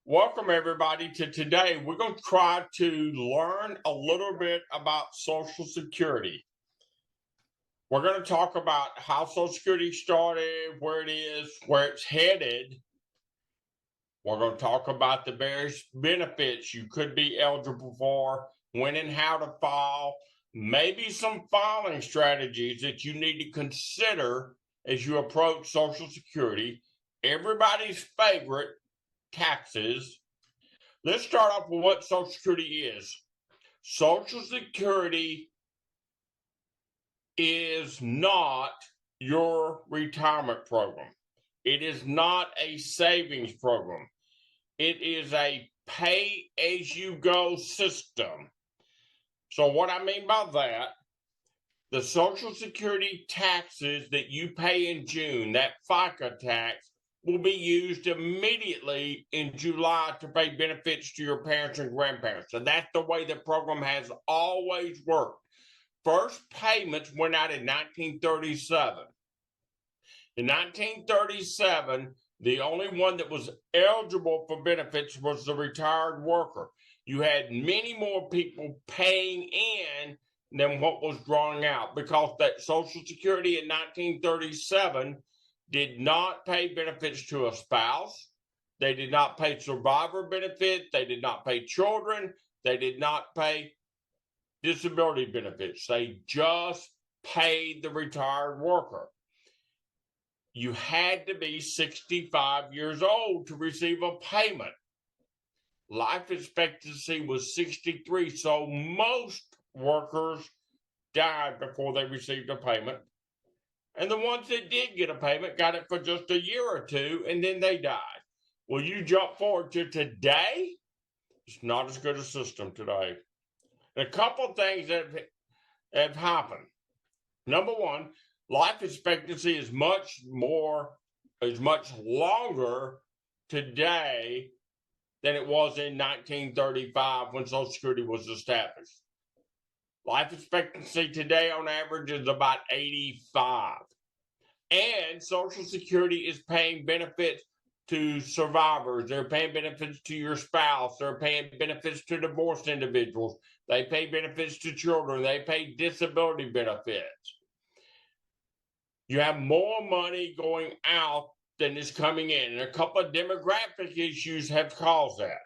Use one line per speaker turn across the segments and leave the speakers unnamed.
Welcome, everybody, to today. We're going to try to learn a little bit about Social Security. We're going to talk about how Social Security started, where it is, where it's headed. We're going to talk about the various benefits you could be eligible for, when and how to file, maybe some filing strategies that you need to consider as you approach Social Security, everybody's favorite, taxes. Let's start off with what Social Security is. Social Security is not your retirement program. It is not a savings program. It is a pay-as-you-go system. So what I mean by that, the Social Security taxes that you pay in June, that FICA tax, will be used immediately in July to pay benefits to your parents and grandparents. So that's the way the program has always worked. First payments went out in 1937. In 1937, the only one that was eligible for benefits was the retired worker. You had many more people paying in than what was drawing out, because that Social Security in 1937 did not pay benefits to a spouse. They did not pay survivor benefits. They did not pay children. They did not pay disability benefits. They just paid the retired worker. You had to be 65 years old to receive a payment. Life expectancy was 63, so most workers died before they received a payment. And the ones that did get a payment got it for just a year or two, and then they died. Well, you jump forward to today, it's not as good a system today. And a couple of things that have happened. Number one, life expectancy is much longer today than it was in 1935 when Social Security was established. Life expectancy today on average is about 85. And Social Security is paying benefits to survivors. They're paying benefits to your spouse. They're paying benefits to divorced individuals. They pay benefits to children. They pay disability benefits. You have more money going out than is coming in. And a couple of demographic issues have caused that.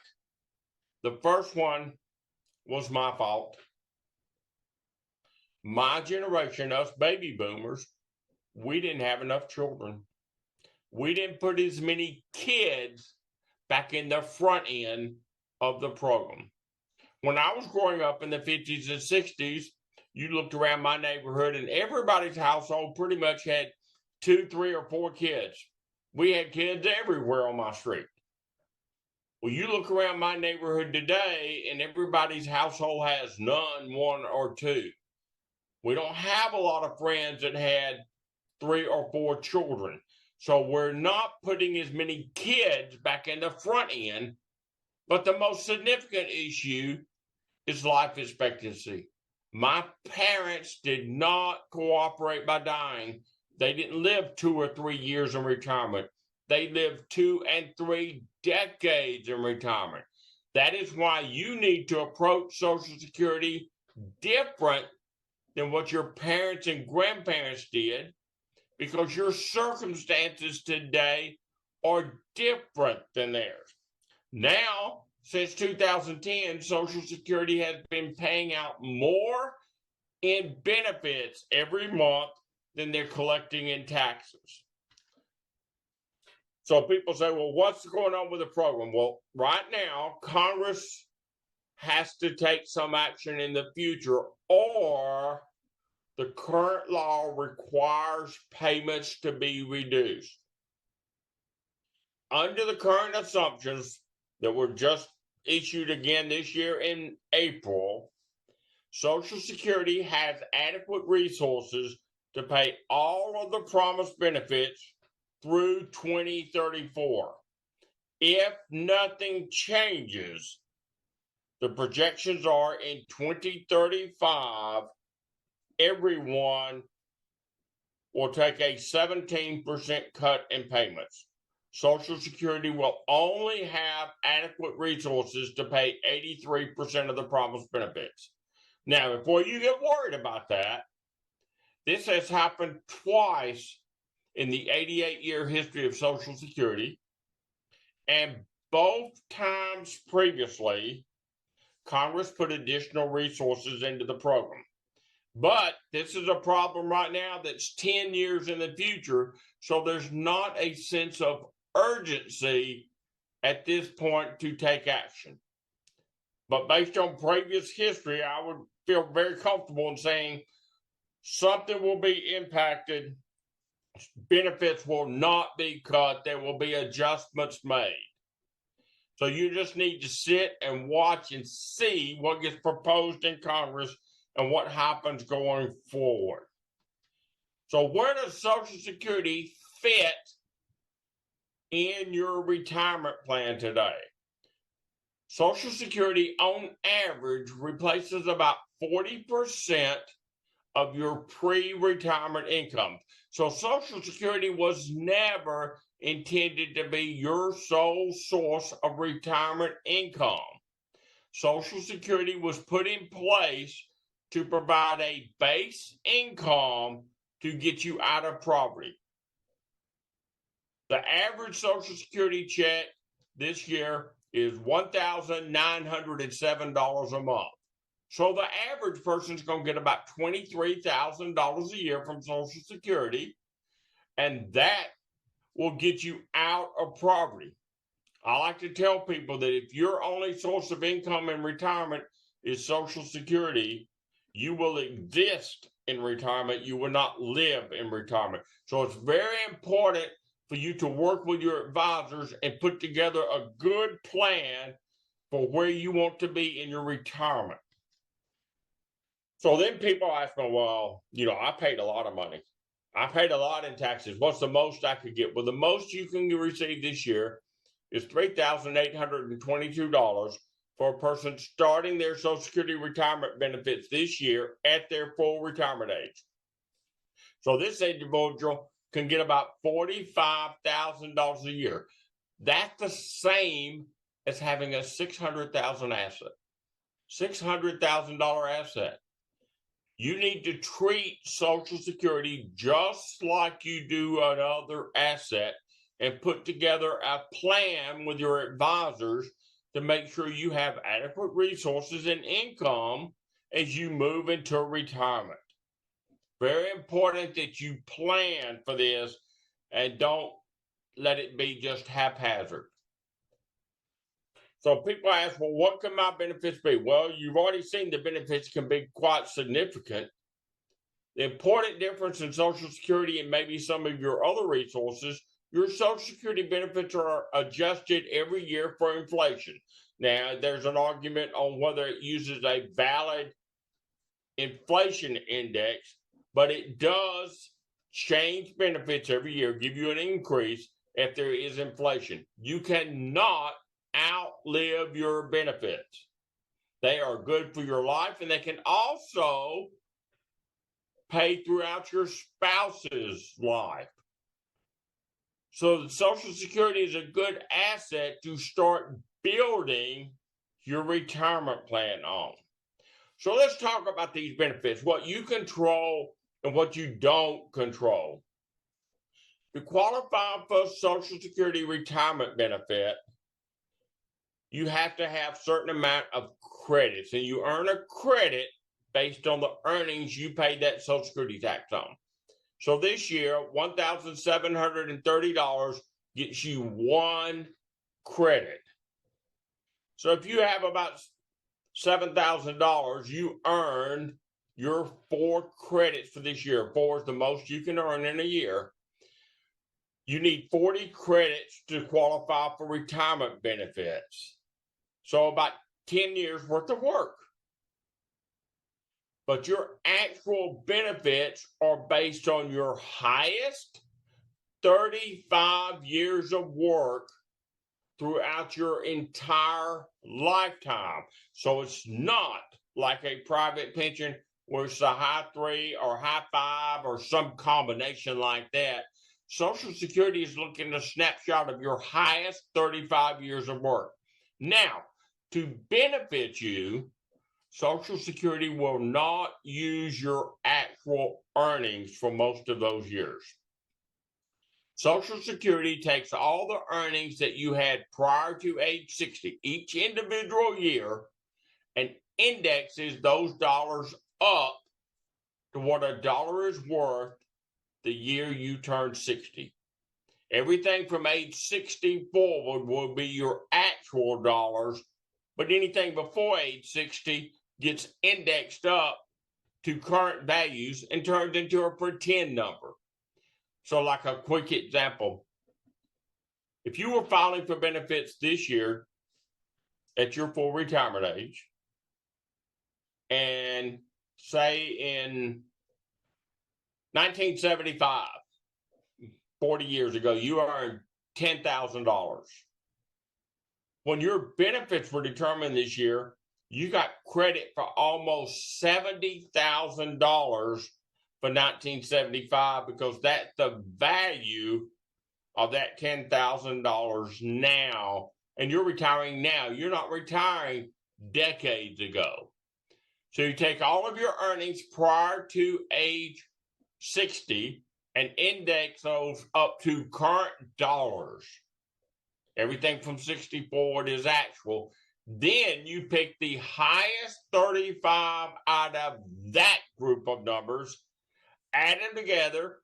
The first one was my fault. My generation, us baby boomers, we didn't have enough children. We didn't put as many kids back in the front end of the program. When I was growing up in the 50s and 60s, you looked around my neighborhood and everybody's household pretty much had 2, 3, or 4 kids. We had kids everywhere on my street. Well, you look around my neighborhood today and everybody's household has none, 1 or 2. We don't have a lot of friends that had 3 or 4 children. So we're not putting as many kids back in the front end. But the most significant issue is life expectancy. My parents did not cooperate by dying. They didn't live 2 or 3 years in retirement. They lived 2 and 3 decades in retirement. That is why you need to approach Social Security different than what your parents and grandparents did, because your circumstances today are different than theirs. Now, since 2010, Social Security has been paying out more in benefits every month than they're collecting in taxes. So people say, well, what's going on with the program? Well, right now, Congress has to take some action in the future, or the current law requires payments to be reduced. Under the current assumptions that were just issued again this year in April, Social Security has adequate resources to pay all of the promised benefits through 2034. If nothing changes, the projections are in 2035, everyone will take a 17% cut in payments. Social Security will only have adequate resources to pay 83% of the promised benefits. Now, before you get worried about that, this has happened twice in the 88-year history of Social Security, and both times previously, Congress put additional resources into the program. But this is a problem right now that's 10 years in the future, so there's not a sense of urgency at this point to take action. But based on previous history, I would feel very comfortable in saying something will be impacted. Benefits will not be cut. There will be adjustments made. So you just need to sit and watch and see what gets proposed in Congress and what happens going forward. So where does Social Security fit in your retirement plan today? Social Security, on average, replaces about 40% of your pre-retirement income. So Social Security was never intended to be your sole source of retirement income. Social Security was put in place to provide a base income to get you out of poverty. The average Social Security check this year is $1,907 a month. So the average person's going to get about $23,000 a year from Social Security, and that will get you out of poverty. I like to tell people that if your only source of income in retirement is Social Security, you will exist in retirement. You will not live in retirement. So it's very important for you to work with your advisors and put together a good plan for where you want to be in your retirement. So then people ask me, well, I paid a lot of money. I paid a lot in taxes. What's the most I could get? Well, the most you can receive this year is $3,822 for a person starting their Social Security retirement benefits this year at their full retirement age. So this individual can get about $45,000 a year. That's the same as having a $600,000 asset. $600,000 asset. You need to treat Social Security just like you do another asset and put together a plan with your advisors to make sure you have adequate resources and income as you move into retirement. Very important that you plan for this and don't let it be just haphazard. So people ask, well, what can my benefits be? Well, you've already seen the benefits can be quite significant. The important difference in Social Security and maybe some of your other resources, your Social Security benefits are adjusted every year for inflation. Now, there's an argument on whether it uses a valid inflation index, but it does change benefits every year, give you an increase if there is inflation. You cannot outlive your benefits. They are good for your life, and they can also pay throughout your spouse's life. So Social Security is a good asset to start building your retirement plan on. So let's talk about these benefits, what you control and what you don't control. To qualify for Social Security retirement benefit, you have to have a certain amount of credits, and you earn a credit based on the earnings you paid that Social Security tax on. So this year, $1,730 gets you one credit. So if you have about $7,000, you earned your 4 credits for this year. 4 is the most you can earn in a year. You need 40 credits to qualify for retirement benefits. So about 10 years worth of work. But your actual benefits are based on your highest 35 years of work throughout your entire lifetime. So it's not like a private pension where it's a high 3 or high 5 or some combination like that. Social Security is looking at a snapshot of your highest 35 years of work. Now, to benefit you, Social Security will not use your actual earnings for most of those years. Social Security takes all the earnings that you had prior to age 60, each individual year, and indexes those dollars up to what a dollar is worth the year you turn 60. Everything from age 60 forward will be your actual dollars, but anything before age 60 gets indexed up to current values and turned into a pretend number. So like a quick example, if you were filing for benefits this year at your full retirement age, and say in 1975, 40 years ago, you earned $10,000. When your benefits were determined this year, you got credit for almost $70,000 for 1975 because that's the value of that $10,000 now. And you're retiring now. You're not retiring decades ago. So you take all of your earnings prior to age 60 and index those up to current dollars. Everything from 60 forward is actual. Then you pick the highest 35 out of that group of numbers, add them together,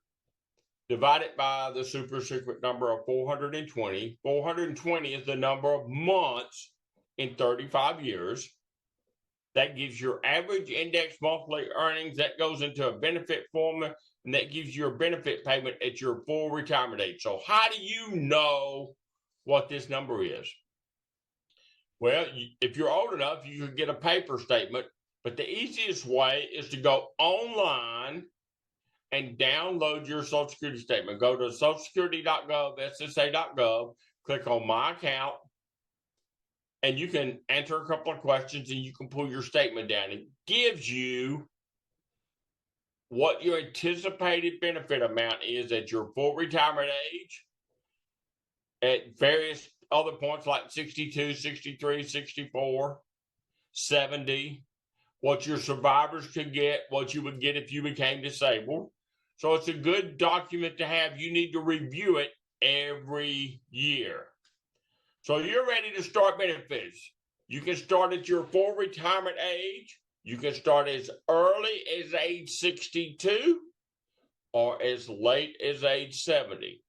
divide it by the super secret number of 420. 420 is the number of months in 35 years. That gives your average index monthly earnings. That goes into a benefit formula, and that gives you your benefit payment at your full retirement age. So how do you know what this number is? Well, if you're old enough, you can get a paper statement, but the easiest way is to go online and download your Social Security statement. Go to socialsecurity.gov, SSA.gov, click on My Account, and you can answer a couple of questions and you can pull your statement down. It gives you what your anticipated benefit amount is at your full retirement age, at various other points like 62, 63, 64, 70, what your survivors could get, what you would get if you became disabled. So it's a good document to have. You need to review it every year. So you're ready to start benefits. You can start at your full retirement age. You can start as early as age 62 or as late as age 70.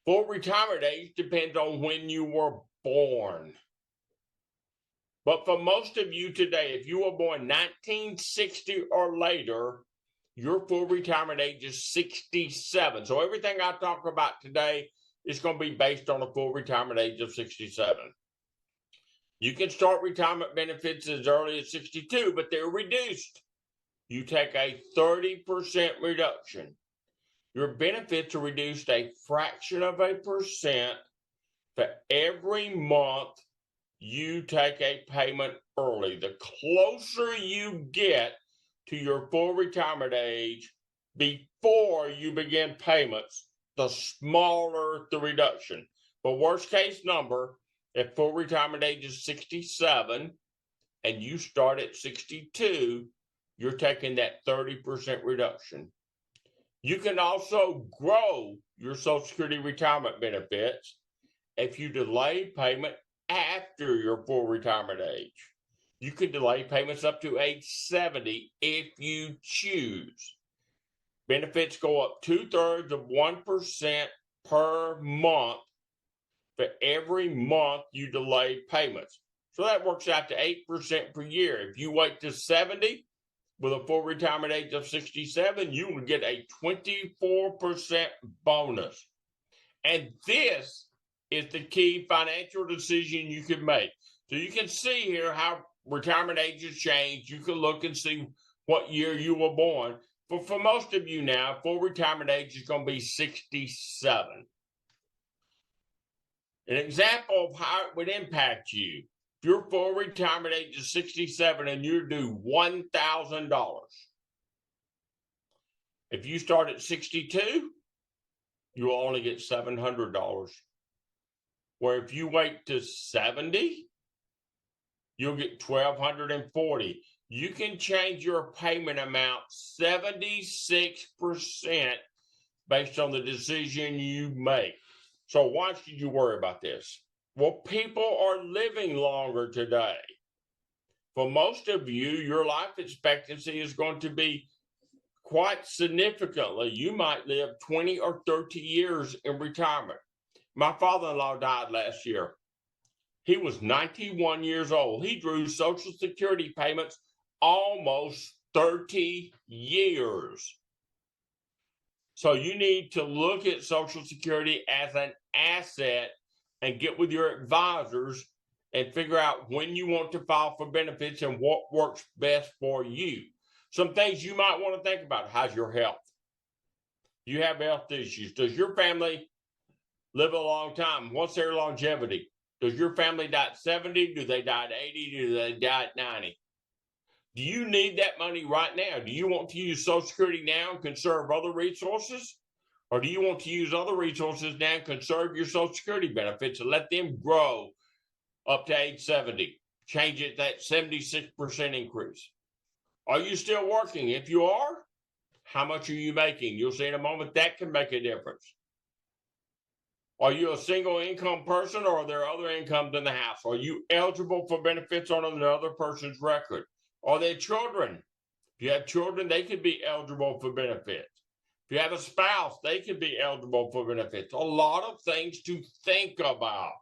Full retirement age depends on when you were born. But for most of you today, if you were born 1960 or later, your full retirement age is 67. So everything I talk about today is going to be based on a full retirement age of 67. You can start retirement benefits as early as 62, but they're reduced. You take a 30% reduction. Your benefits are reduced a fraction of a percent for every month you take a payment early. The closer you get to your full retirement age before you begin payments, the smaller the reduction. But worst case number, if full retirement age is 67 and you start at 62, you're taking that 30% reduction. You can also grow your Social Security retirement benefits if you delay payment after your full retirement age. You can delay payments up to age 70 if you choose. Benefits go up 2/3 of 1% per month for every month you delay payments. So that works out to 8% per year. If you wait to 70 with a full retirement age of 67, you will get a 24% bonus. And this is the key financial decision you can make. So you can see here how retirement ages change. You can look and see what year you were born. But for most of you now, full retirement age is going to be 67. An example of how it would impact you. If your full retirement age is 67 and you're due $1,000. If you start at 62, you'll only get $700. Where if you wait to 70, you'll get $1,240. You can change your payment amount 76% based on the decision you make. So why should you worry about this? Well, people are living longer today. For most of you, your life expectancy is going to be quite significantly. You might live 20 or 30 years in retirement. My father-in-law died last year. He was 91 years old. He drew Social Security payments almost 30 years. So you need to look at Social Security as an asset and get with your advisors and figure out when you want to file for benefits and what works best for you. Some things you might want to think about. How's your health? You have health issues. Does your family live a long time? What's their longevity? Does your family die at 70? Do they die at 80? Do they die at 90? Do you need that money right now? Do you want to use Social Security now and conserve other resources? Or do you want to use other resources now and conserve your Social Security benefits and let them grow up to age 70? Change it that 76% increase. Are you still working? If you are, how much are you making? You'll see in a moment that can make a difference. Are you a single income person, or are there other incomes in the house? Are you eligible for benefits on another person's record? Are there children? If you have children, they could be eligible for benefits. If you have a spouse, they could be eligible for benefits. A lot of things to think about.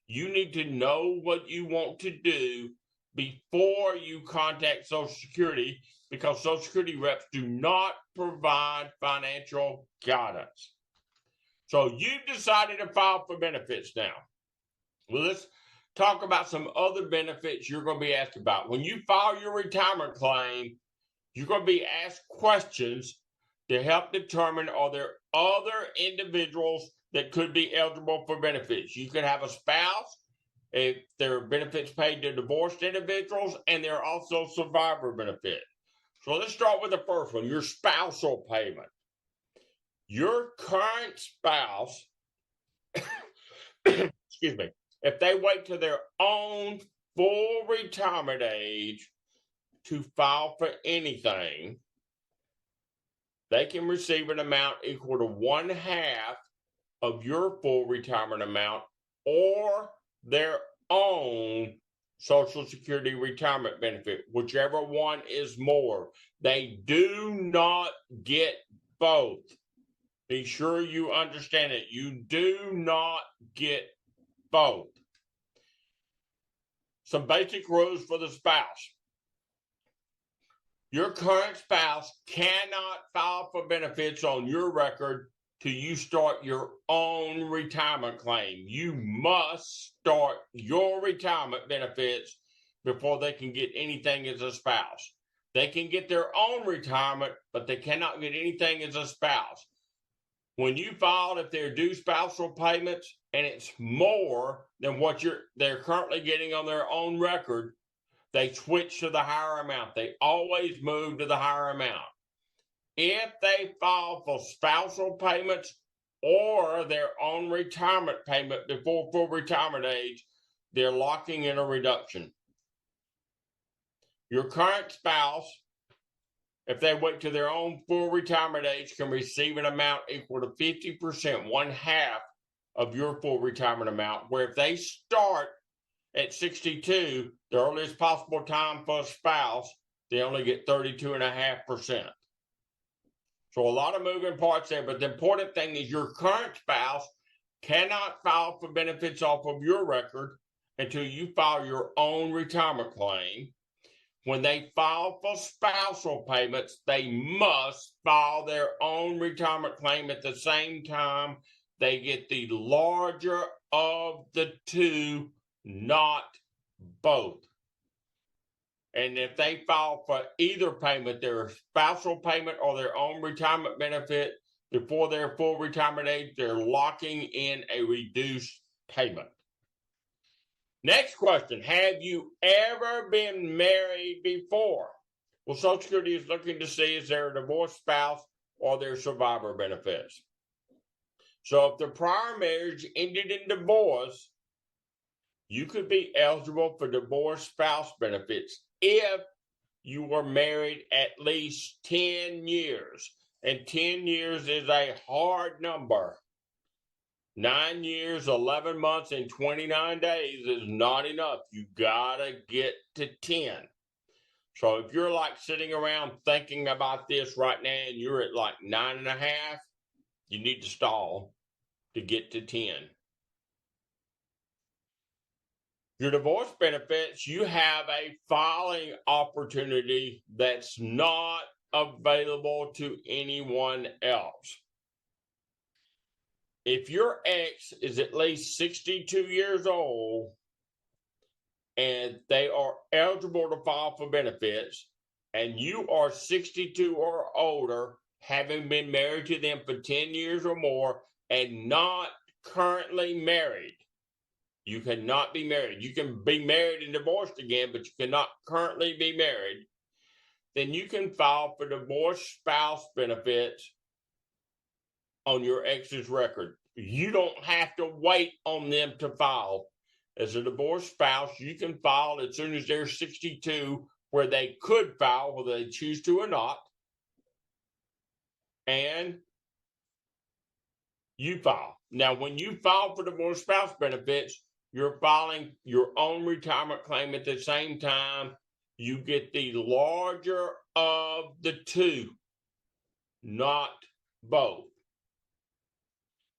You need to know what you want to do before you contact Social Security, because Social Security reps do not provide financial guidance. So you've decided to file for benefits now. Well, let's talk about some other benefits you're going to be asked about. When you file your retirement claim, you're going to be asked questions to help determine, are there other individuals that could be eligible for benefits. You could have a spouse, if there are benefits paid to divorced individuals, and there are also survivor benefits. So let's start with the first one, your spousal payment. Your current spouse, excuse me, if they wait to their own full retirement age to file for anything, they can receive an amount equal to 1/2 of your full retirement amount or their own Social Security retirement benefit, whichever one is more. They do not get both. Be sure you understand it. You do not get both. Some basic rules for the spouse. Your current spouse cannot file for benefits on your record till you start your own retirement claim. You must start your retirement benefits before they can get anything as a spouse. They can get their own retirement, but they cannot get anything as a spouse. When you filed, if they're due spousal payments and it's more than what they're currently getting on their own record, they switch to the higher amount. They always move to the higher amount. If they file for spousal payments or their own retirement payment before full retirement age, they're locking in a reduction. Your current spouse, if they wait to their own full retirement age, can receive an amount equal to 50%, 1/2 of your full retirement amount, where if they start at 62, the earliest possible time for a spouse, they only get 32.5%. So a lot of moving parts there, but the important thing is your current spouse cannot file for benefits off of your record until you file your own retirement claim. When they file for spousal payments, they must file their own retirement claim at the same time. They get the larger of the two, not both. And if they file for either payment, their spousal payment or their own retirement benefit, before their full retirement age, they're locking in a reduced payment. Next question, have you ever been married before? Well, Social Security is looking to see is there a divorced spouse or their survivor benefits. So if the prior marriage ended in divorce, you could be eligible for divorced spouse benefits if you were married at least 10 years. And 10 years is a hard number. 9 years, 11 months, and 29 days is not enough. You gotta get to 10. So if you're like sitting around thinking about this right now and you're at like 9.5, you need to stall to get to 10. Your divorce benefits, you have a filing opportunity that's not available to anyone else. If your ex is at least 62 years old and they are eligible to file for benefits, and you are 62 or older, having been married to them for 10 years or more and not currently married, you cannot be married. You can be married and divorced again, but you cannot currently be married. Then you can file for divorced spouse benefits on your ex's record. You don't have to wait on them to file. As a divorced spouse, you can file as soon as they're 62, where they could file, whether they choose to or not. And you file. Now, when you file for divorced spouse benefits, you're filing your own retirement claim at the same time. You get the larger of the two, not both.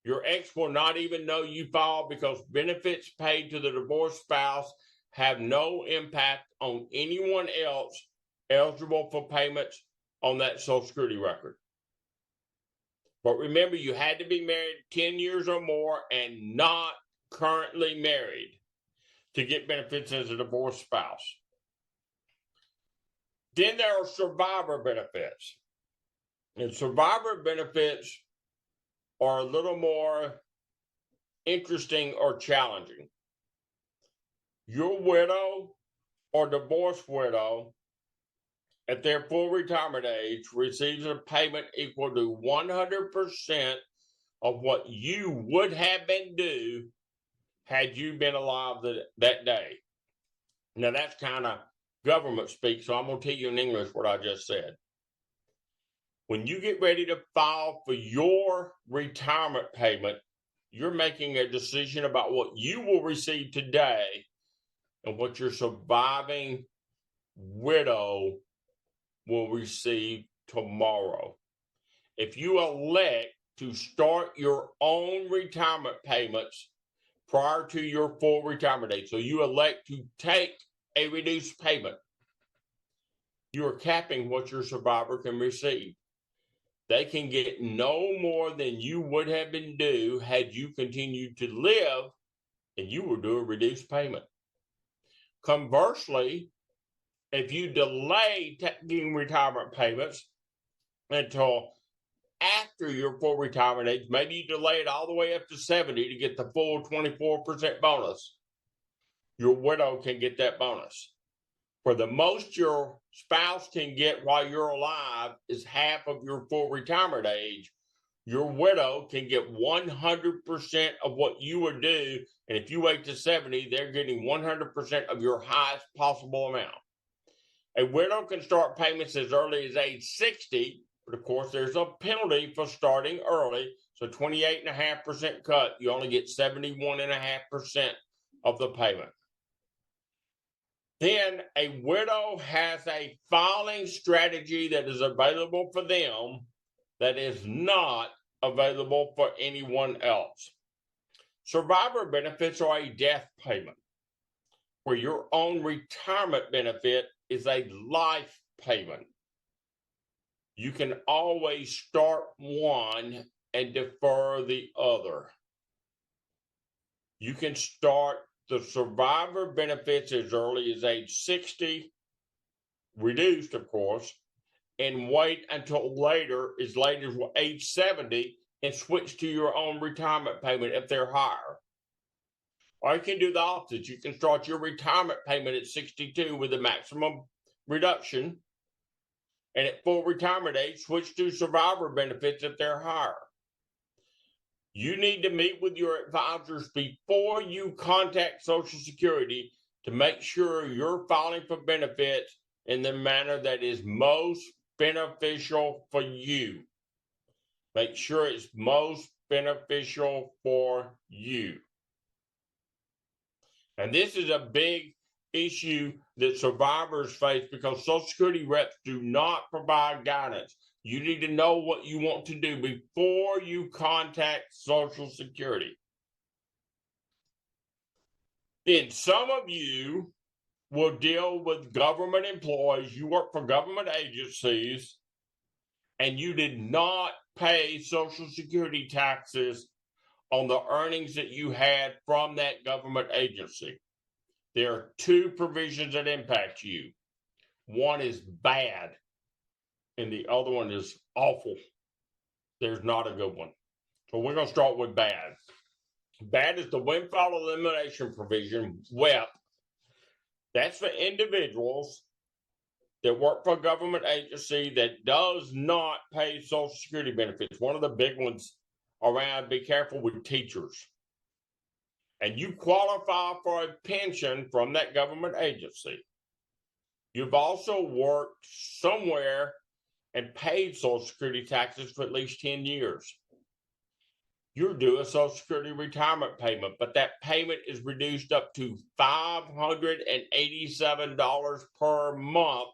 Your ex will not even know you filed because benefits paid to the divorced spouse have no impact on anyone else eligible for payments on that Social Security record. But remember, you had to be married 10 years or more and not currently married to get benefits as a divorced spouse. Then there are survivor benefits. And survivor benefits are a little more interesting or challenging. Your widow or divorced widow at their full retirement age receives a payment equal to 100% of what you would have been due had you been alive that day. Now, that's kind of government speak, so I'm going to tell you in English what I just said. When you get ready to file for your retirement payment, you're making a decision about what you will receive today and what your surviving widow will receive tomorrow. If you elect to start your own retirement payments prior to your full retirement date, so you elect to take a reduced payment, you are capping what your survivor can receive. They can get no more than you would have been due had you continued to live, and you will do a reduced payment. Conversely, if you delay taking retirement payments until after your full retirement age, maybe you delay it all the way up to 70 to get the full 24% bonus, your widow can get that bonus. For the most your spouse can get while you're alive is half of your full retirement age. Your widow can get 100% of what you would do. And if you wait to 70, they're getting 100% of your highest possible amount. A widow can start payments as early as age 60, but of course there's a penalty for starting early. So 28.5% cut, you only get 71.5% of the payment. Then a widow has a filing strategy that is available for them that is not available for anyone else. Survivor benefits are a death payment, where your own retirement benefit is a life payment. You can always start one and defer the other. You can start the survivor benefits as early as age 60, reduced, of course, and wait until later, as late as age 70, and switch to your own retirement payment if they're higher. Or you can do the opposite. You can start your retirement payment at 62 with a maximum reduction, and at full retirement age, switch to survivor benefits if they're higher. You need to meet with your advisors before you contact Social Security to make sure you're filing for benefits in the manner that is most beneficial for you. Make sure it's most beneficial for you. And this is a big issue that survivors face because Social Security reps do not provide guidance. You need to know what you want to do before you contact Social Security. Then some of you will deal with government employees. You work for government agencies and you did not pay Social Security taxes on the earnings that you had from that government agency. There are two provisions that impact you. One is bad, and the other one is awful. There's not a good one. So we're going to start with bad. Bad is the windfall elimination provision, WEP. That's for individuals that work for a government agency that does not pay Social Security benefits. One of the big ones around, be careful with teachers. And you qualify for a pension from that government agency. You've also worked somewhere and paid Social Security taxes for at least 10 years. You're due a Social Security retirement payment, but that payment is reduced up to $587 per month,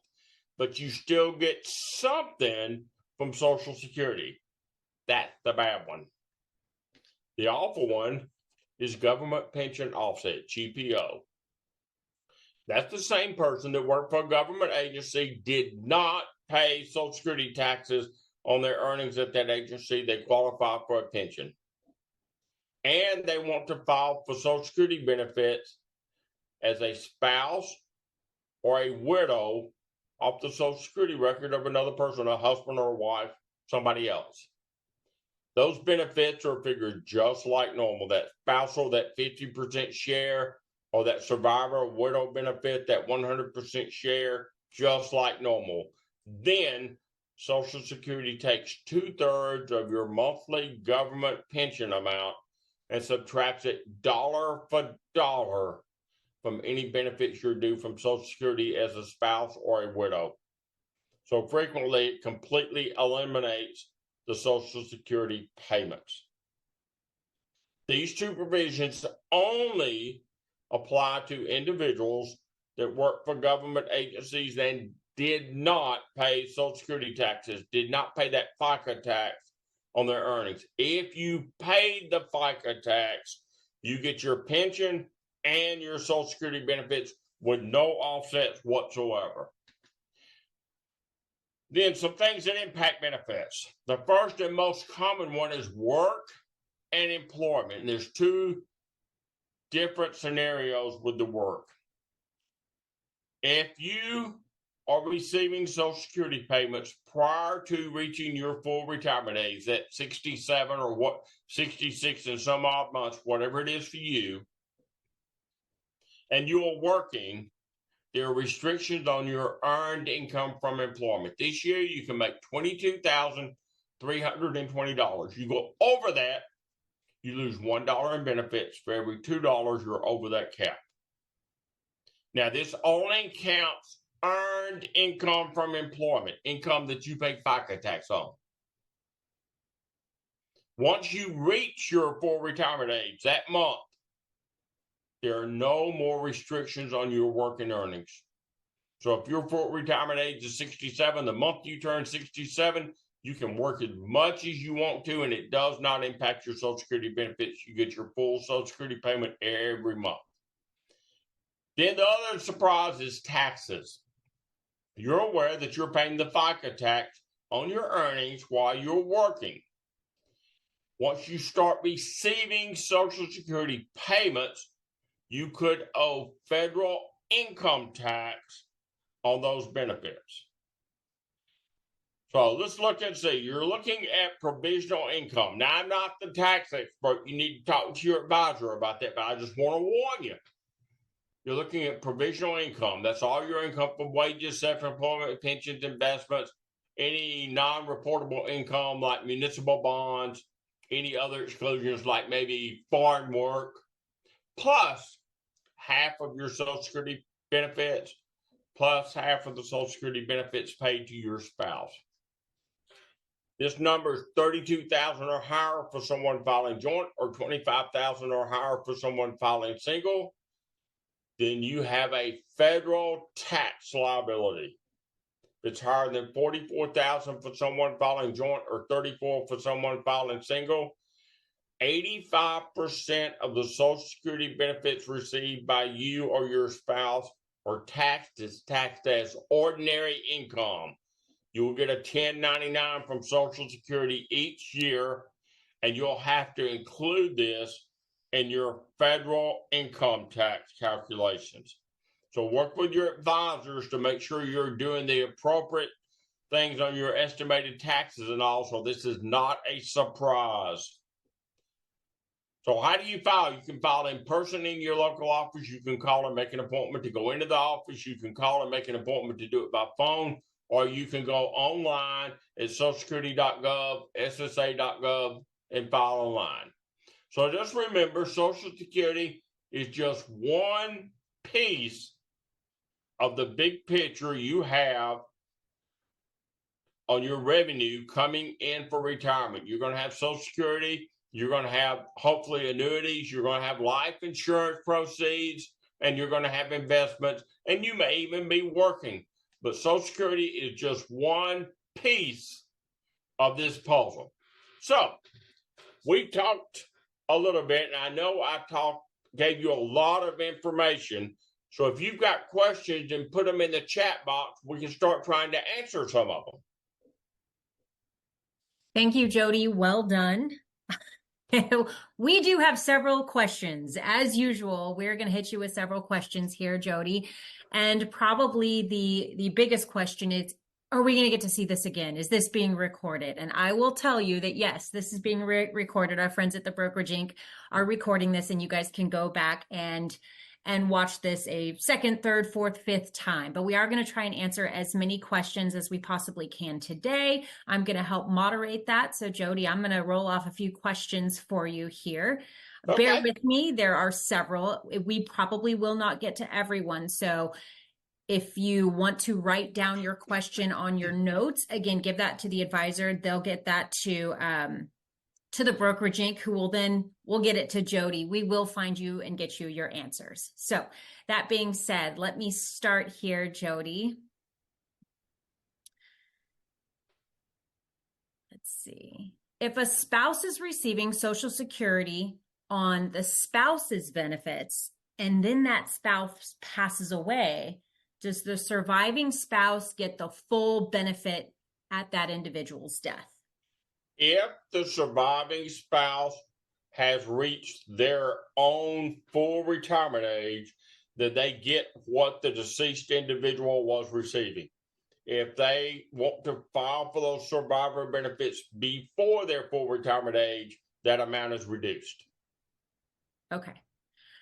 but you still get something from Social Security. That's the bad one. The awful one is government pension offset, GPO. That's the same person that worked for a government agency, did not pay Social Security taxes on their earnings at that agency. They qualify for a pension. And they want to file for Social Security benefits as a spouse or a widow off the Social Security record of another person, a husband or a wife, somebody else. Those benefits are figured just like normal. That spousal, that 50% share, or that survivor widow benefit, that 100% share, just like normal. Then Social Security takes 2/3 of your monthly government pension amount and subtracts it dollar for dollar from any benefits you're due from Social Security as a spouse or a widow. So frequently, it completely eliminates the Social Security payments. These two provisions only apply to individuals that work for government agencies and did not pay Social Security taxes, did not pay that FICA tax on their earnings. If you paid the FICA tax, you get your pension and your Social Security benefits with no offsets whatsoever. Then some things that impact benefits. The first and most common one is work and employment. And there's two different scenarios with the work. If you are receiving Social Security payments prior to reaching your full retirement age, at 67 or 66 and some odd months, whatever it is for you, and you are working, there are restrictions on your earned income from employment. This year, you can make $22,320. You go over that, you lose $1 in benefits for every $2 you're over that cap. Now, this only counts earned income from employment, income that you pay FICA tax on. Once you reach your full retirement age that month, there are no more restrictions on your working earnings. So if your full retirement age is 67, the month you turn 67, you can work as much as you want to, and it does not impact your Social Security benefits. You get your full Social Security payment every month. Then the other surprise is taxes. You're aware that you're paying the FICA tax on your earnings while you're working. Once you start receiving Social Security payments, you could owe federal income tax on those benefits. So let's look and see. You're looking at provisional income. Now, I'm not the tax expert. You need to talk to your advisor about that, but I just want to warn you. You're looking at provisional income. That's all your income from wages, self-employment, pensions, investments, any non-reportable income like municipal bonds, any other exclusions like maybe foreign work, plus half of your Social Security benefits, plus half of the Social Security benefits paid to your spouse. This number is $32,000 or higher for someone filing joint, or $25,000 or higher for someone filing single. Then you have a federal tax liability. It's higher than $44,000 for someone filing joint, or $34,000 for someone filing single. 85% of the Social Security benefits received by you or your spouse are taxed as ordinary income. You will get a 1099 from Social Security each year, and you'll have to include this in your federal income tax calculations. So work with your advisors to make sure you're doing the appropriate things on your estimated taxes, and also this is not a surprise. So how do you file? You can file in person in your local office. You can call and make an appointment to go into the office. You can call and make an appointment to do it by phone, or you can go online at socialsecurity.gov, ssa.gov, and file online. So just remember, Social Security is just one piece of the big picture you have on your revenue coming in for retirement. You're going to have Social Security. You're going to have, hopefully, annuities. You're going to have life insurance proceeds, and you're going to have investments, and you may even be working. But Social Security is just one piece of this puzzle. So we talked a little bit, and I know gave you a lot of information. So if you've got questions, and put them in the chat box, we can start trying to answer some of them.
Thank you, Jody. Well done. We do have several questions. As usual, we're going to hit you with several questions here, Jody. And probably the biggest question is, are we going to get to see this again? Is this being recorded? And I will tell you that, yes, this is being recorded. Our friends at the Brokerage Inc. are recording this, and you guys can go back and watch this a second, third, fourth, fifth time. But we are going to try and answer as many questions as we possibly can today. I'm going to help moderate that. So Jody, I'm going to roll off a few questions for you here. Okay. Bear with me. There are several. We probably will not get to everyone. So if you want to write down your question on your notes, again, give that to the advisor. They'll get that to the Brokerage Inc., who we'll get it to Jody. We will find you and get you your answers. So that being said, let me start here, Jody. Let's see. If a spouse is receiving Social Security on the spouse's benefits, and then that spouse passes away, does the surviving spouse get the full benefit at that individual's death?
If the surviving spouse has reached their own full retirement age, then they get what the deceased individual was receiving. If they want to file for those survivor benefits before their full retirement age, that amount is reduced.
Okay.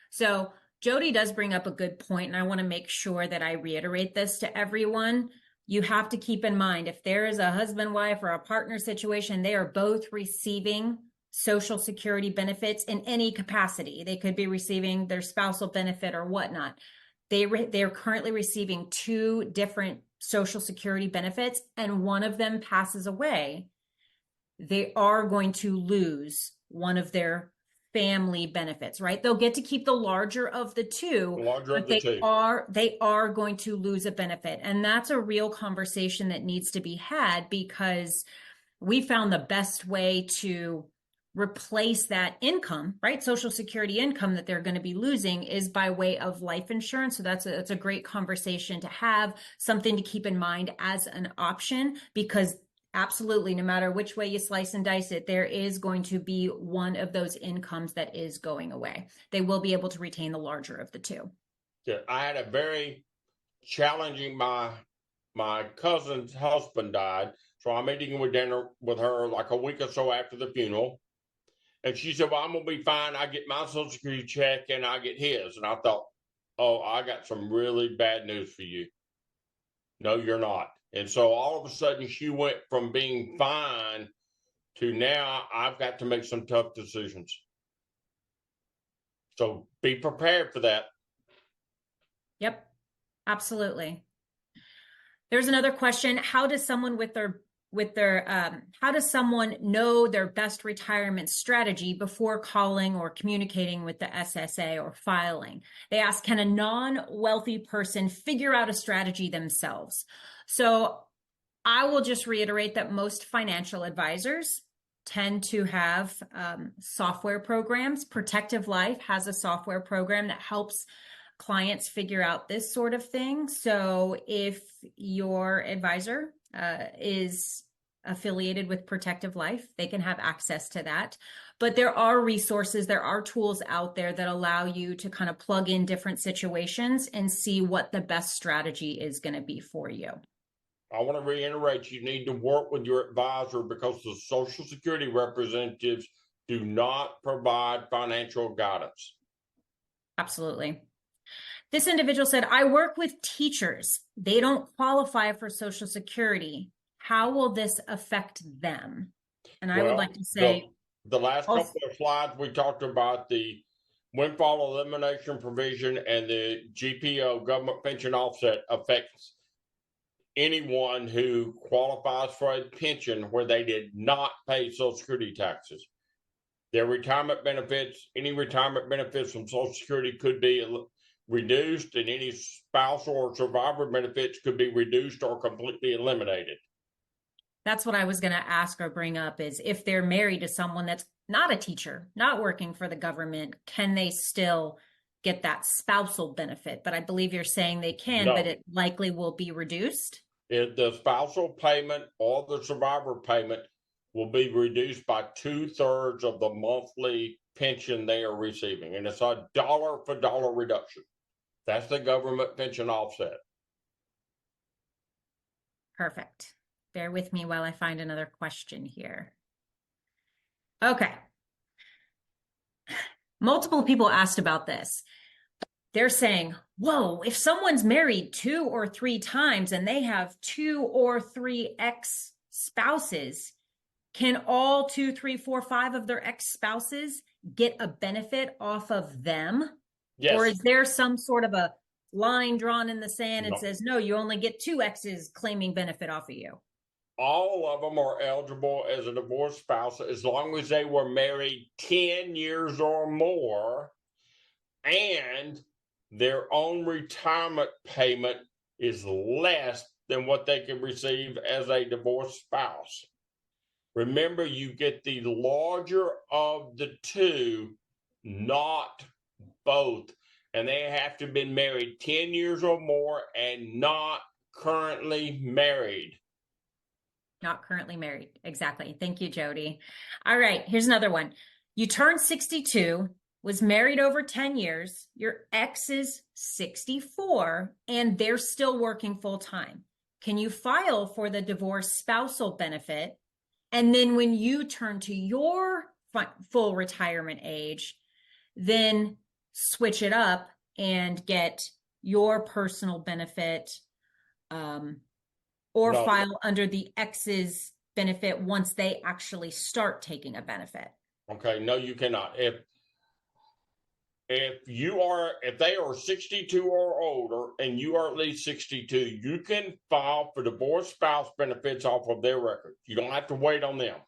So Jody does bring up a good point, and I want to make sure that I reiterate this to everyone. You have to keep in mind, if there is a husband, wife, or a partner situation, they are both receiving Social Security benefits in any capacity. They could be receiving their spousal benefit or whatnot. They're currently receiving two different Social Security benefits, and one of them passes away. They are going to lose one of their family benefits, right? They'll get to keep the larger of the two, but they are going to lose a benefit. And that's a real conversation that needs to be had, because we found the best way to replace that income, right? Social Security income that they're going to be losing is by way of life insurance. So that's a great conversation to have, something to keep in mind as an option, because absolutely, no matter which way you slice and dice it, there is going to be one of those incomes that is going away. They will be able to retain the larger of the two.
Yeah, I had a very challenging, my cousin's husband died, so I'm eating with dinner with her like a week or so after the funeral. And she said, well, I'm going to be fine. I get my Social Security check and I get his. And I thought, oh, I got some really bad news for you. No, you're not. And so all of a sudden she went from being fine to now I've got to make some tough decisions. So be prepared for that.
Yep, absolutely. There's another question. How does someone how does someone know their best retirement strategy before calling or communicating with the SSA or filing? They ask, can a non-wealthy person figure out a strategy themselves? So I will just reiterate that most financial advisors tend to have software programs. Protective Life has a software program that helps clients figure out this sort of thing. So if your advisor is affiliated with Protective Life, they can have access to that. But there are resources, there are tools out there that allow you to kind of plug in different situations and see what the best strategy is going to be for you.
I want to reiterate, you need to work with your advisor because the Social Security representatives do not provide financial guidance.
Absolutely. This individual said, I work with teachers. They don't qualify for Social Security. How will this affect them? And I would like to say,
the last couple of slides, we talked about the windfall elimination provision, and the GPO, government pension offset, affects anyone who qualifies for a pension where they did not pay Social Security taxes. Their retirement benefits, any retirement benefits from Social Security could be reduced, and any spousal or survivor benefits could be reduced or completely eliminated.
That's what I was going to ask or bring up, is if they're married to someone that's not a teacher, not working for the government, can they still get that spousal benefit? But I believe you're saying they can,
No.
But it likely will be reduced.
The spousal payment or the survivor payment will be reduced by 2/3 of the monthly pension they are receiving. And it's a dollar for dollar reduction. That's the government pension offset.
Perfect. Bear with me while I find another question here. Okay. Multiple people asked about this. They're saying, whoa, if someone's married 2 or 3 times and they have 2 or 3 ex-spouses, can all 2, 3, 4, 5 of their ex-spouses get a benefit off of them?
Yes.
Or is there some sort of a line drawn in the sand and
No.
says, no, you only get 2 exes claiming benefit off of you?
All of them are eligible as a divorced spouse as long as they were married 10 years or more, and their own retirement payment is less than what they can receive as a divorced spouse. Remember, you get the larger of the two, not both. And they have to have been married 10 years or more and not currently married.
Not currently married. Exactly. Thank you, Jody. All right, here's another one. You turned 62, was married over 10 years. Your ex is 64, and they're still working full time. Can you file for the divorce spousal benefit? And then when you turn to your full retirement age, then switch it up and get your personal benefit, or
No.
file under the ex's benefit once they actually start taking a benefit?
Okay, no, you cannot. If they are 62 or older and you are at least 62, you can file for divorce spouse benefits off of their record. You don't have to wait on them.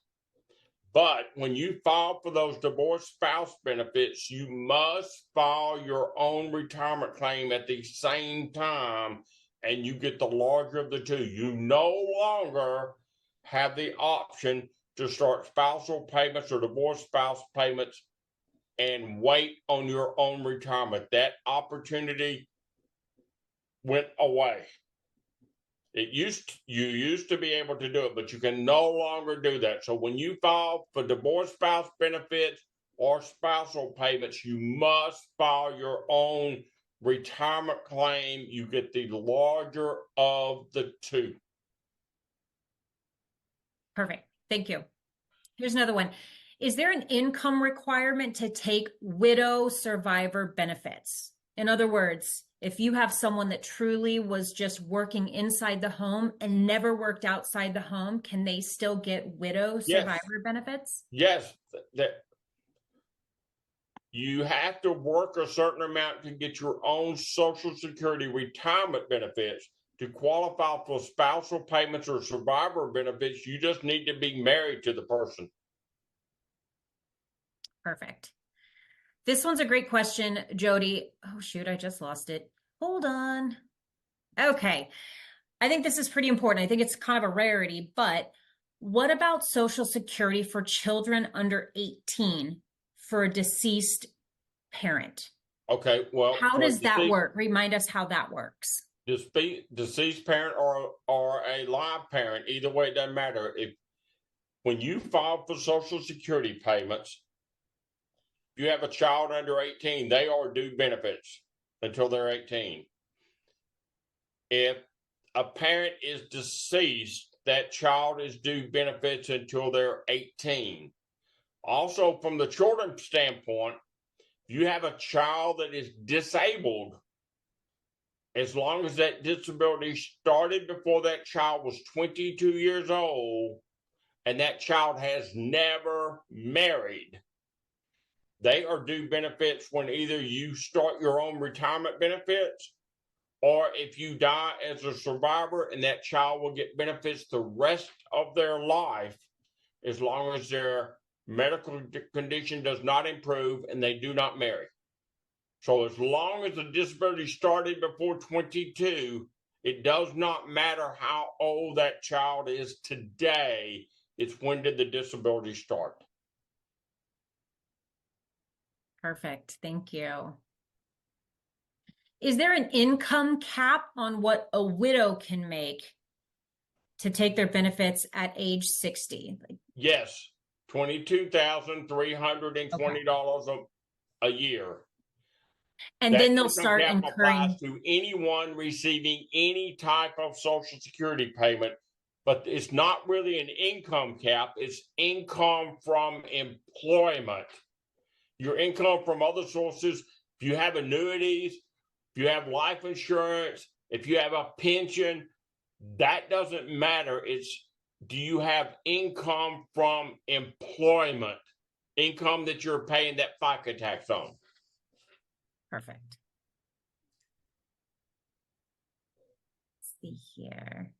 But when you file for those divorce spouse benefits, you must file your own retirement claim at the same time, and you get the larger of the two. You no longer have the option to start spousal payments or divorce spouse payments and wait on your own retirement. That opportunity went away. You used to be able to do it, but you can no longer do that. So when you file for divorce spouse benefits or spousal payments, you must file your own retirement claim. You get the larger of the two.
Perfect. Thank you. Here's another one. Is there an income requirement to take widow survivor benefits? In other words, if you have someone that truly was just working inside the home and never worked outside the home, can they still get widow survivor benefits?
Yes, that you have to work a certain amount to get your own Social Security retirement benefits. To qualify for spousal payments or survivor benefits, you just need to be married to the person.
Perfect. This one's a great question, Jody. Oh, shoot, I just lost it. Hold on. Okay. I think this is pretty important. I think it's kind of a rarity, but what about Social Security for children under 18 for a deceased parent?
Okay, well,
how does that work? Remind us how that works.
Deceased parent or a live parent, either way, it doesn't matter. When you file for Social Security payments, if you have a child under 18, they are due benefits until they're 18. If a parent is deceased, that child is due benefits until they're 18. Also, from the children's standpoint, if you have a child that is disabled, as long as that disability started before that child was 22 years old and that child has never married, they are due benefits when either you start your own retirement benefits or if you die as a survivor, and that child will get benefits the rest of their life as long as their medical condition does not improve and they do not marry. So as long as the disability started before 22, it does not matter how old that child is today. It's when did the disability start.
Perfect. Thank you. Is there an income cap on what a widow can make to take their benefits at age 60?
Yes, $22,320 a year.
And then they'll start incurring.
To anyone receiving any type of Social Security payment, but it's not really an income cap. It's income from employment. Your income from other sources, if you have annuities, if you have life insurance, if you have a pension, that doesn't matter. It's, do you have income from employment, income that you're paying that FICA tax on?
Perfect. Let's see here.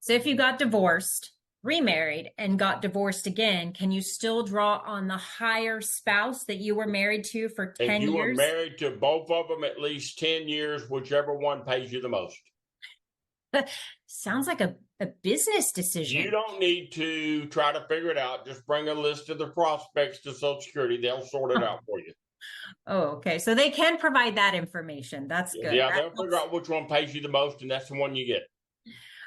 So if you got divorced, remarried, and got divorced again, can you still draw on the higher spouse that you were married to for 10 years?
If you were married to both of them at least 10 years, whichever one pays you the most.
Sounds like a business decision.
You don't need to try to figure it out. Just bring a list of the prospects to Social Security. They'll sort it out for you.
Oh, okay. So they can provide that information. That's good.
Yeah, they'll figure out which one pays you the most, and that's the one you get.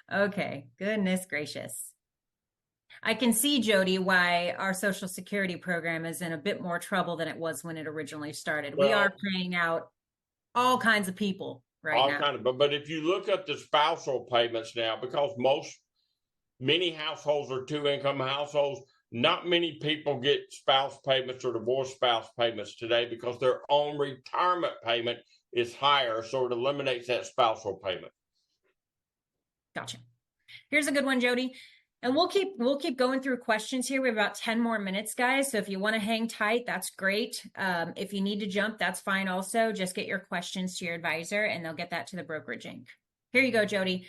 Okay. Goodness gracious. I can see, Jody, why our Social Security program is in a bit more trouble than it was when it originally started. Well, we are paying out all kinds of people right now.
But if you look at the spousal payments now, because many households are two-income households, not many people get spouse payments or divorce spouse payments today because their own retirement payment is higher, so it eliminates that spousal payment. Gotcha.
Here's a good one, Jody. And we'll keep going through questions here. We have about 10 more minutes, guys. So if you want to hang tight, that's great. If you need to jump, that's fine also. Just get your questions to your advisor and they'll get that to the Brokerage Inc. Here you go, Jody.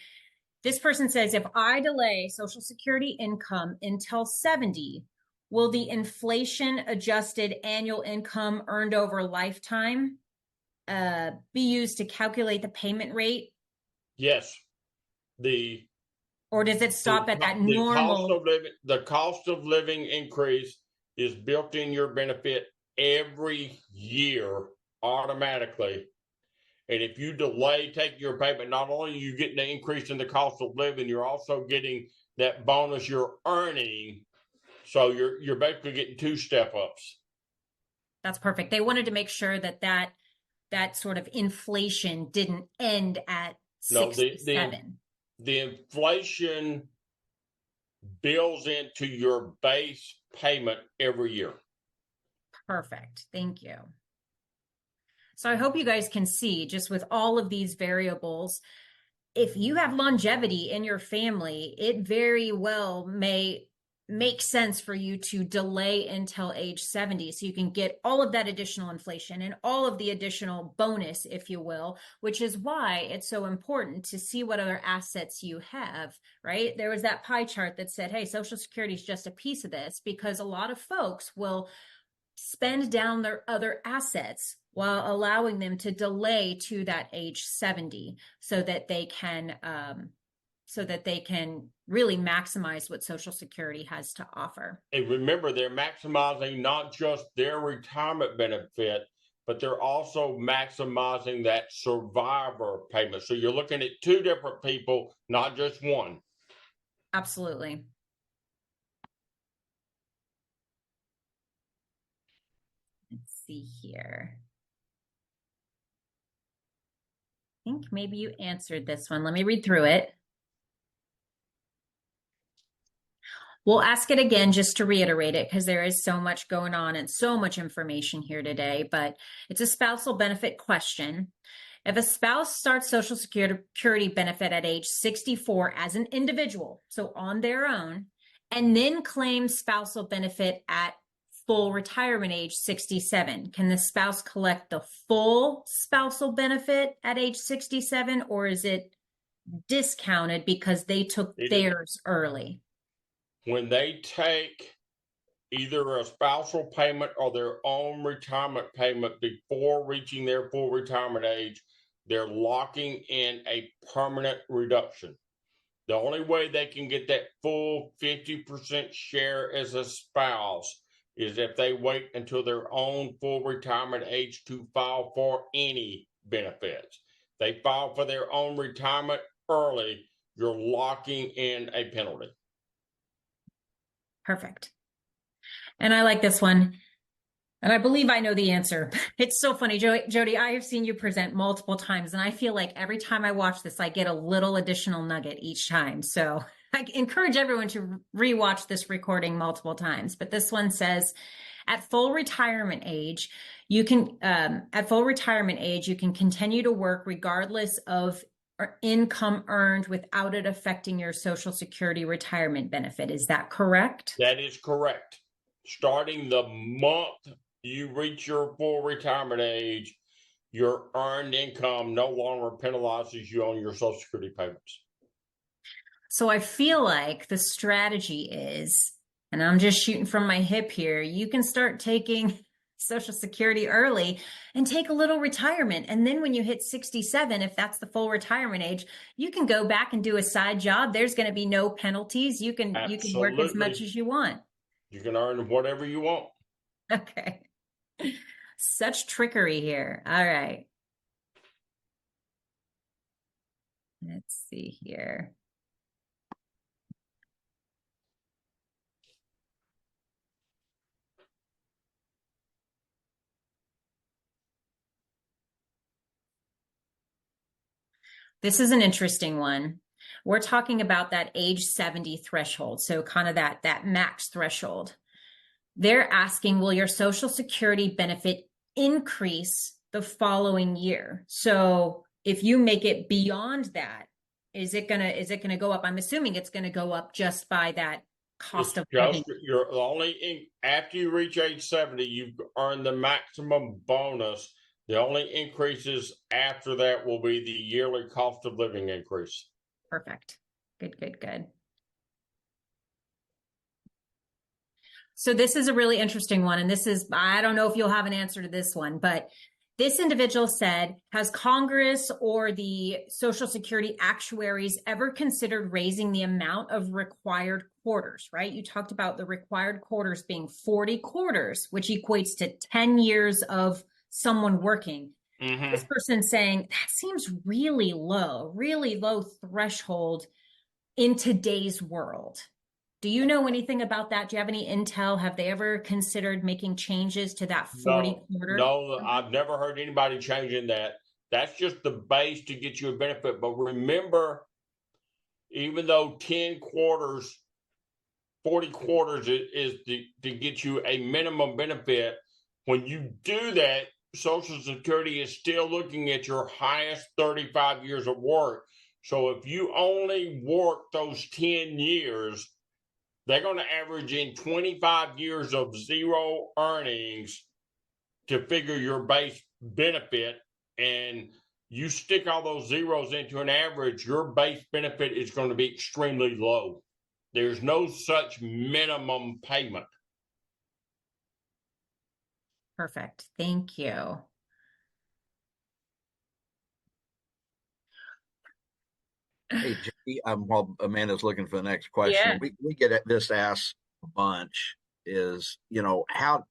This person says, if I delay Social Security income until 70, will the inflation adjusted annual income earned over lifetime be used to calculate the payment rate?
Yes.
Or does it stop at that normal?
The cost of living increase is built in your benefit every year automatically. And if you delay taking your payment, not only are you getting the increase in the cost of living, you're also getting that bonus you're earning. So you're basically getting two step-ups.
That's perfect. They wanted to make sure that sort of inflation didn't end at
No,
67.
the inflation builds into your base payment every year.
Perfect. Thank you. So I hope you guys can see, just with all of these variables, if you have longevity in your family, it very well may make sense for you to delay until age 70 so you can get all of that additional inflation and all of the additional bonus, if you will, which is why it's so important to see what other assets you have, right? There was that pie chart that said, hey, Social Security is just a piece of this, because a lot of folks will spend down their other assets while allowing them to delay to that age 70 so that they can really maximize what Social Security has to offer.
And remember, they're maximizing not just their retirement benefit, but they're also maximizing that survivor payment. So you're looking at two different people, not just one.
Absolutely. Let's see here. I think maybe you answered this one. Let me read through it. We'll ask it again just to reiterate it, because there is so much going on and so much information here today, but it's a spousal benefit question. If a spouse starts Social Security benefit at age 64 as an individual, so on their own, and then claims spousal benefit at full retirement age 67, can the spouse collect the full spousal benefit at age 67, or is it discounted because they took theirs early?
When they take either a spousal payment or their own retirement payment before reaching their full retirement age, they're locking in a permanent reduction. The only way they can get that full 50% share as a spouse is if they wait until their own full retirement age to file for any benefits. They file for their own retirement early, you're locking in a penalty.
Perfect. And I like this one. And I believe I know the answer. It's so funny, Jody, I have seen you present multiple times, and I feel like every time I watch this, I get a little additional nugget each time. So I encourage everyone to rewatch this recording multiple times. But this one says, at full retirement age, you can continue to work regardless of income earned without it affecting your Social Security retirement benefit. Is that correct?
That is correct. Starting the month you reach your full retirement age, your earned income no longer penalizes you on your Social Security payments.
So I feel like the strategy is, and I'm just shooting from my hip here, you can start taking Social Security early and take a little retirement. And then when you hit 67, if that's the full retirement age, you can go back and do a side job. There's going to be no penalties. You can work as much as you want.
You can earn whatever you want.
Okay. Such trickery here. All right. Let's see here. This is an interesting one. We're talking about that age 70 threshold. So kind of that max threshold. They're asking, will your Social Security benefit increase the following year? So if you make it beyond that, is it gonna go up? I'm assuming it's gonna go up just by that cost of living.
You're only after you reach age 70, you earn the maximum bonus. The only increases after that will be the yearly cost of living increase.
Perfect. Good. So this is a really interesting one. And I don't know if you'll have an answer to this one, but this individual said, has Congress or the Social Security actuaries ever considered raising the amount of required quarters, right? You talked about the required quarters being 40 quarters, which equates to 10 years of someone working. Mm-hmm. This person saying, that seems really low threshold in today's world. Do you know anything about that? Do you have any intel? Have they ever considered making changes to that 40 quarter?
No, I've never heard anybody changing that. That's just the base to get you a benefit. But remember, even though 10 quarters, 40 quarters is to get you a minimum benefit, when you do that, Social Security is still looking at your highest 35 years of work. So if you only work those 10 years, they're going to average in 25 years of zero earnings to figure your base benefit. And you stick all those zeros into an average, your base benefit is going to be extremely low. There's no such minimum payment.
Perfect. Thank you.
Hey, Jody, while Amanda's looking for the next question, we get this asked a bunch is, how,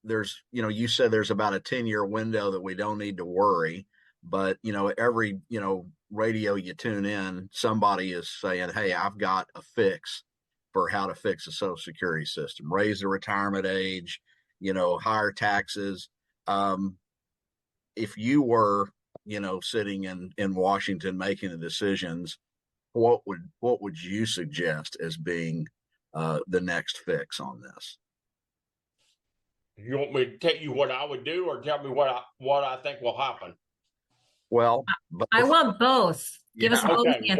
there's, you said there's about a 10-year window that we don't need to worry, but, every, radio you tune in, somebody is saying, hey, I've got a fix for how to fix the Social Security system, raise the retirement age, higher taxes. If you were, sitting in Washington making the decisions, what would you suggest as being the next fix on this?
You want me to tell you what I would do, or tell me what I think will happen?
Well,
I want both. Give us both answers.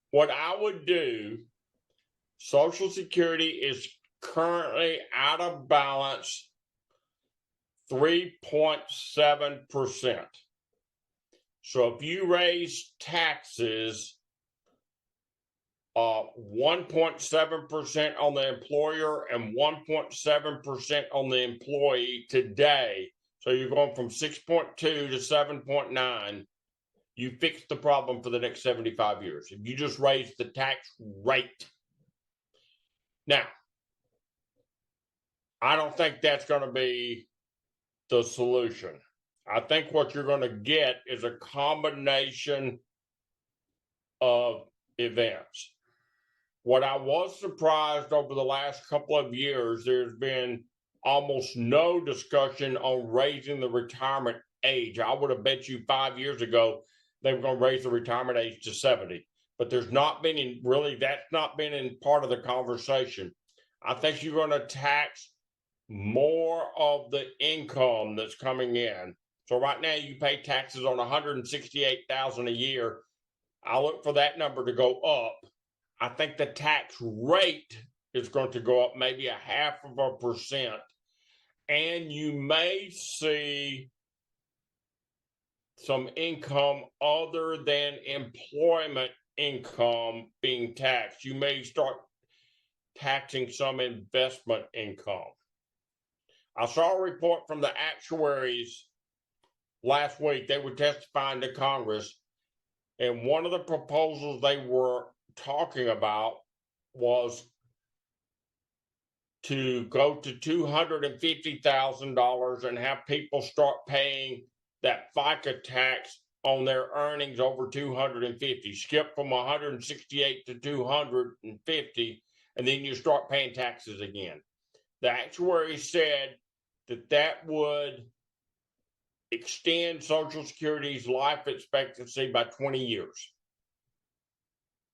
What I would do, Social Security is currently out of balance 3.7%. So if you raise taxes 1.7% on the employer and 1.7% on the employee today, so you're going from 6.2 to 7.9, you fix the problem for the next 75 years. If you just raise the tax rate. Now, I don't think that's going to be the solution. I think what you're going to get is a combination of events. What I was surprised over the last couple of years, there's been almost no discussion on raising the retirement age. I would have bet you 5 years ago they were going to raise the retirement age to 70, but there's not been that's not been in part of the conversation. I think you're going to tax more of the income that's coming in. So right now you pay taxes on $168,000 a year. I look for that number to go up. I think the tax rate is going to go up maybe 0.5%. And you may see some income other than employment income being taxed. You may start taxing some investment income. I saw a report from the actuaries last week. They were testifying to Congress, and one of the proposals they were talking about was to go to $250,000 and have people start paying that FICA tax on their earnings over 250. Skip from 168 to 250, and then you start paying taxes again. The actuary said that would extend Social Security's life expectancy by 20 years.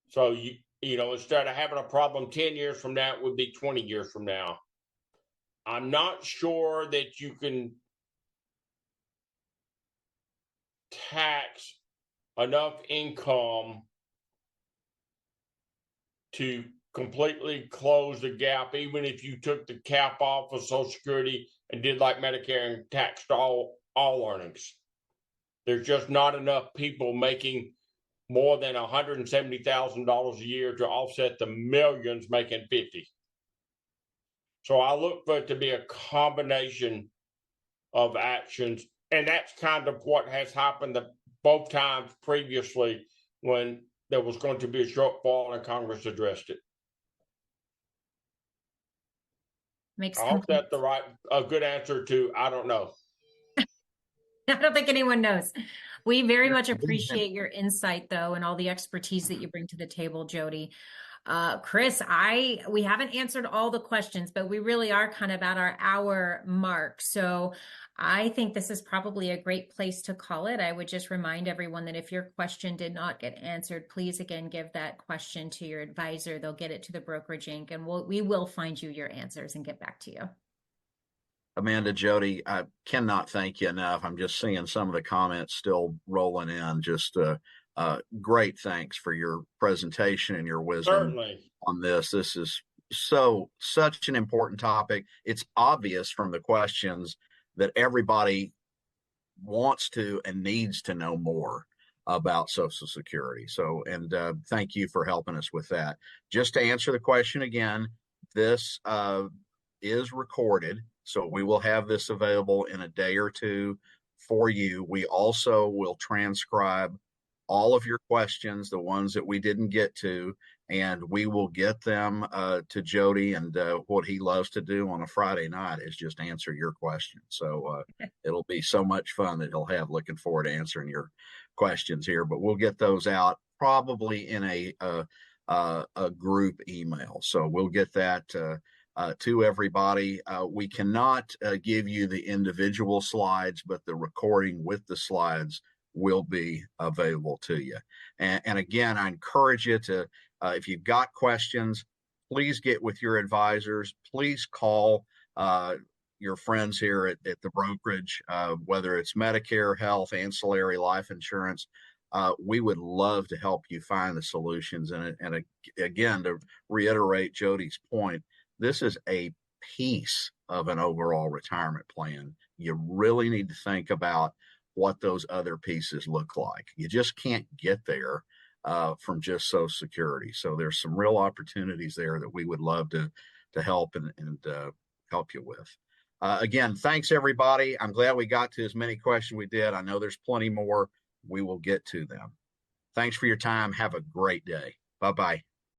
So, instead of having a problem 10 years from now, it would be 20 years from now. I'm not sure that you can tax enough income to completely close the gap, even if you took the cap off of Social Security and did like Medicare and taxed all earnings. There's just not enough people making more than $170,000 a year to offset the millions making 50. So I look for it to be a combination of actions. And that's kind of what has happened both times previously when there was going to be a shortfall and Congress addressed it. I hope that's a good answer to, I don't know.
I don't think anyone knows. We very much appreciate your insight, though, and all the expertise that you bring to the table, Jody. Chris, we haven't answered all the questions, but we really are kind of at our hour mark. So I think this is probably a great place to call it. I would just remind everyone that if your question did not get answered, please again give that question to your advisor. They'll get it to the Brokerage Inc. and we will find you your answers and get back to you.
Amanda, Jody, I cannot thank you enough. I'm just seeing some of the comments still rolling in. Just great thanks for your presentation and your wisdom
Certainly.
on this. This is such an important topic. It's obvious from the questions that everybody wants to and needs to know more about Social Security. So, and thank you for helping us with that. Just to answer the question again, this is recorded, so we will have this available in a day or two for you. We also will transcribe all of your questions, the ones that we didn't get to, and we will get them to Jody. And what he loves to do on a Friday night is just answer your questions. So it'll be so much fun that he'll have. Looking forward to answering your questions here. But we'll get those out probably in a group email. So we'll get that to everybody. We cannot give you the individual slides, but the recording with the slides will be available to you. And again, I encourage you to, if you've got questions, please get with your advisors. Please call your friends here at the brokerage, whether it's Medicare, health, ancillary, life insurance. We would love to help you find the solutions. And again, to reiterate Jody's point, this is a piece of an overall retirement plan. You really need to think about what those other pieces look like. You just can't get there from just Social Security. So there's some real opportunities there that we would love to help and help you with. Again, thanks everybody. I'm glad we got to as many questions we did. I know there's plenty more. We will get to them. Thanks for your time. Have a great day. Bye-bye.